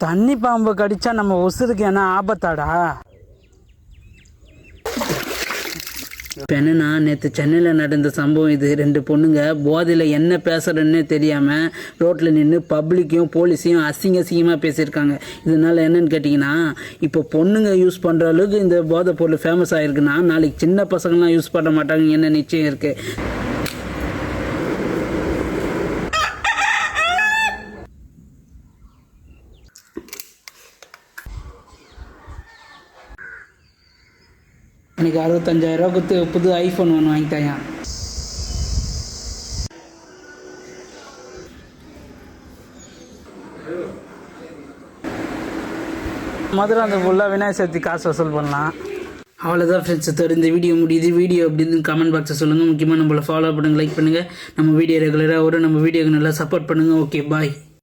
தண்ணி பாம்பு கடிச்சா நம்ம உசுருக்கு என்ன ஆபத்தாடா? இப்போ என்னன்னா, நேற்று சென்னையில் நடந்த சம்பவம் இது. 2 பொண்ணுங்க போதையில் என்ன பேசுகிறேன்னு தெரியாமல் ரோட்டில் நின்று பப்ளிக்கையும் போலீஸையும் அசிங்கமாக பேசியிருக்காங்க. இதனால் என்னன்னு கேட்டிங்கன்னா, இப்போ பொண்ணுங்க யூஸ் பண்ணுற அளவுக்கு இந்த போதை பொருள் ஃபேமஸ் ஆகிருக்குன்னா நாளைக்கு சின்ன பசங்கள்லாம் யூஸ் பண்ண மாட்டாங்க என்ன நிச்சயம் இருக்குது. எனக்கு 65,000 கொடுத்து புது ஐஃபோன் ஒன்று வாங்கிட்டாயா. மதுரை அந்த ஃபுல்லாக விநாயகர் சதுர்த்தி காசு வசூல் பண்ணலாம். அவ்வளோதான் ஃப்ரெண்ட்ஸ், இந்த வீடியோ முடியுது. வீடியோ அப்படின்னு கமெண்ட் பாக்ஸை சொல்லுங்கள். முக்கியமாக நம்மளை ஃபாலோ பண்ணுங்கள், லைக் பண்ணுங்கள். நம்ம வீடியோ ரெகுலராக வரும். நம்ம வீடியோக்கு நல்லா சப்போர்ட் பண்ணுங்கள். ஓகே, பாய்.